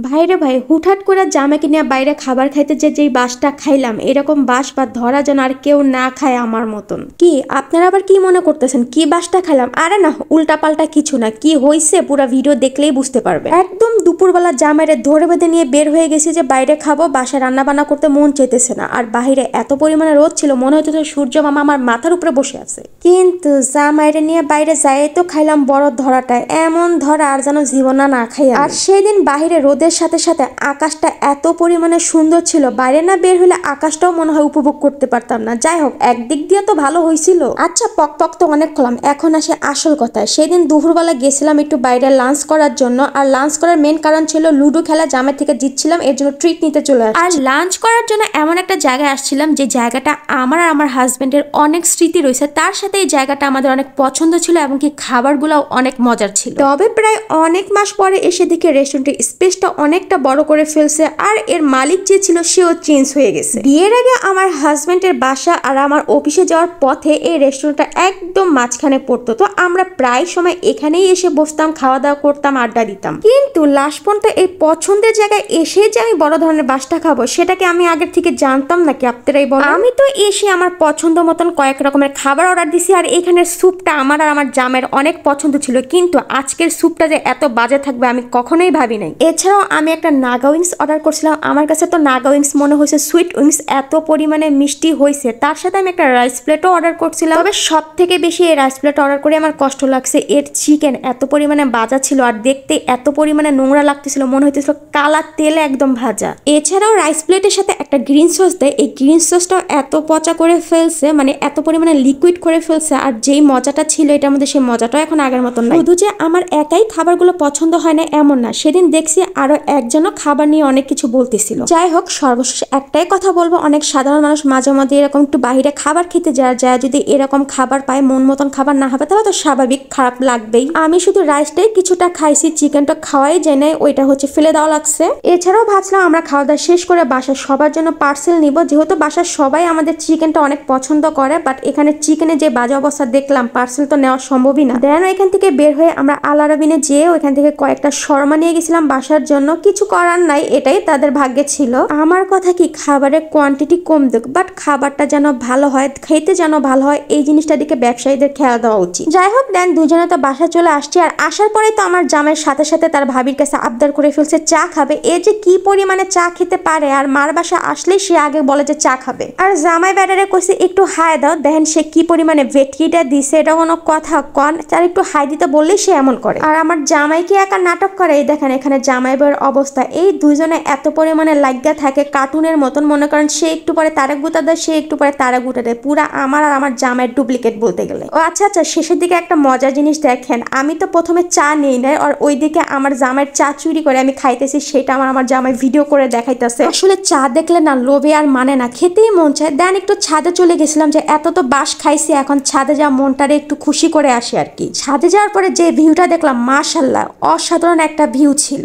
ভাইরে ভাই, হুটহাট করে জামাইকে নিয়ে বাইরে খাবার খাইতে যেই বাসটা খাইলাম, এরকম বাস বা ধরা যেন আর কেউ না খায় আমার মতন। কি আপনারা আবার কি মনে করতেছেন কি বাসটা খাইলাম? আরে না, উল্টা পাল্টা কিছু না। কি হয়েছে পুরো ভিডিও দেখলেই বুঝতে পারবে। একদম দুপুরবেলা জামাইরে ধরে বেঁধে নিয়ে বের হয়ে গেছি যে বাইরে খাবো, বাসায় রান্না বান্না করতে মন চাইতেছে না। আর বাইরে এত পরিমাণে রোদ ছিল, মনে হতো সূর্য মামা আমার মাথার উপরে বসে আছে। কিন্তু জামাইরে নিয়ে বাইরে যাই তো খাইলাম বড় ধরাটা, এমন ধরা আর যেন জীবনা না খাই। আর সেদিন বাহিরে রোদের সাথে সাথে আকাশটা এত পরিমাণে সুন্দর ছিল, বাইরে না বের হলে আকাশটাও মনে হয় উপভোগ করতে পারতাম না। যাই হোক, একদিক দিয়ে তো ভালো হয়েছিল। আচ্ছা, পক পক তো অনেক করলাম, এখন আসে আসল কথায়। সেদিন দুপুরবেলা গেছিলাম একটু বাইরে লাঞ্চ করার জন্য। আর লাঞ্চ করার মেন কারণ ছিল লুডো খেলা, জামাই থেকে জিতছিলাম, এর জন্য ট্রিট নিতে চলে আসছি। আর লাঞ্চ করার জন্য এমন একটা জায়গায় আসছিলাম যে জায়গাটা আমার আর আমার হাজবেন্ডের অনেক স্মৃতি রয়েছে, তার সাথে এই জায়গাটা আমাদের অনেক পছন্দ ছিল এবং কি খাবারগুলো অনেক মজার ছিল। তবে প্রায় অনেক মাস পরে এসে দেখে রেস্টুরেন্টের স্পেসটা অনেকটা বড় করে ফেলছে, আর এর মালিক যে ছিল সেও চেঞ্জ হয়ে গেছে। বিয়ের আগে আমার হাজবেন্ডের বাসা আর আমার অফিসে যাওয়ার পথে এই রেস্টুরেন্টটা একদম মাঝখানে পড়তো, তো আমরা প্রায় সময় এখানেই এসে বসতাম, খাওয়া দাওয়া করতাম, আড্ডা দিতাম। কিন্তু লাস্ট পর্যন্ত এই পছন্দের জায়গায় এসে যে আমি বড় ধরনের বাসটা খাবো, সেটাকে আমি আগের থেকে জানতাম নাকি আপনারাই বলেন? আমি তো এসে আমার পছন্দ মতন কয়েক রকমের খাবার অর্ডার দিছি, আর এখানের স্যুপটা আমার আর আমার জামের অনেক পছন্দ ছিল, কিন্তু আজকের স্যুপটা যে এত বাজে থাকবে আমি কখনোই ভাবি নাই। এছাড়াও আমি একটা নাগা উইংস অর্ডার করছিলাম, আমার কাছে তো নাগা উইংস মনে হয়েছে সুইট উইংস, এত পরিমাণে মিষ্টি হয়েছে। তার সাথে আমি একটা রাইস প্লেটও অর্ডার করছিলাম, তবে সব থেকে বেশি এই রাইস প্লেট অর্ডার করে আমার কষ্ট লাগছে, এর চিকেন এত পরিমাণে ভাজা ছিল আর দেখতে এত পরিমাণে নোংরা লাগতেছিল, মনে হইতেছিল কালা তেলে একদম ভাজা। এছাড়াও রাইস প্লেটের সাথে একটা গ্রিন সস দেয়, এই গ্রিন সসটাও এত পচা করে ফেলছে, মানে এত পরিমাণে লিকুইড করে ফেলছে, আর যেই মজাটা ছিল এটার মধ্যে সেই মজাটাও এখন আগের মতন নাই। শুধু যে আমার একাই খাবারগুলো পছন্দ হয় না এমন না, সেদিন দেখছি আরো একজনও খাবার নিয়ে অনেক কিছু বলতেছিল। যাই হোক, সর্বশেষ একটাই কথা বলবো, অনেক সাধারণ মানুষ মাঝে মধ্যে এরকম একটু বাইরে খাবার খেতে যায়, যদি এরকম খাবার পায়, মন মতন খাবার না হবে তাহলে তো স্বাভাবিক খারাপ লাগবেই। আমি শুধু রাইসটাই কিছুটা খাইছি, চিকেনটা খাওয়াই যায় নাই, ওইটা হচ্ছে ফেলে দেওয়া লাগছে। এছাড়াও ভাবছিলাম আমরা খাওয়া দাওয়া শেষ করে বাসার সবার জন্য পার্সেল নিব, যেহেতু বাসার সবাই আমাদের চিকেনটা অনেক পছন্দ করে, বাট এখানে চিকেনের যে বাজে অবস্থা দেখলাম, পার্সেল তো নেওয়া সম্ভবই না। দেন এখান থেকে বের হয়ে আমরা আলারাবিনে যেয়ে ওইখান থেকে কয়েকটা শর্মা নিয়ে গেছিলাম বাসার জন্য। কিছু করার নাই, এটাই তাদের ভাগ্যে ছিল। আমার কথা কি, খাবারের কোয়ান্টিটি কম দেখ, বাট খাবারটা যেন ভালো হয়, খেতে যেন ভালো হয়, এই জিনিসটা দিকে ব্যবসায়ীদের খেয়াল দেওয়া উচিত। যাই হোক, দেন দুজনে তো বাসা চলে আসছি, আর আসার পরে তো আমার জামাইয়ের সাথে সাথে তার ভাবির কাছে আবদার করে ফেলছে চা খাবে। এ যে কি পরিমাণে চা খেতে পারে, আর মার বাসা আসলেই সে আগে বলে যে চা খাবে। আর জামাই ব্যাটারে কইছে একটু হাই দাও, দেখেন সে কি পরিমাণে ভেটকিটা দিছে, এটা কোনো কথা কন? তার একটু হাই দিতে বললেই সে এমন করে। আর আমার জামাই কি একা নাটক করে? এই দেখেন এখানে জামাই বউয়ের অবস্থা, এই দুইজনে এত পরিমাণে লাগিয়া থাকে কার্টুনের মতন, মনে করেন সে একটু পরে তারে গুতা দেয়, সে একটু পরে তারে গুতা দেয়, পুরা আমার আর আমার জামাইয়ের ডুপ্লিকেট বলতে গেলে। ও আচ্ছা আচ্ছা, শেষের দিকে একটা মজার জিনিস দেখেন, আমি তো প্রথমে চা নেই নাই, আর ওইদিকে আমার জামাইয়ের চা চুরি করে আমি খাইতেছি, সেটা আমার জামাই ভিডিও করে দেখাইতেছে। আসলে চা দেখলে না লোভে আর মানে না, খেতেই মন চায়। দেন একটু ছাদে চলে গেছিলাম, যে এত তো বাস খাইছি, এখন ছাদে যা মনটারে একটু খুশি করে আসি আর কি। ছাদে যাওয়ার পরে যে ভিউটা দেখলাম, মাশাআল্লাহ অসাধারণ একটা ভিউ ছিল।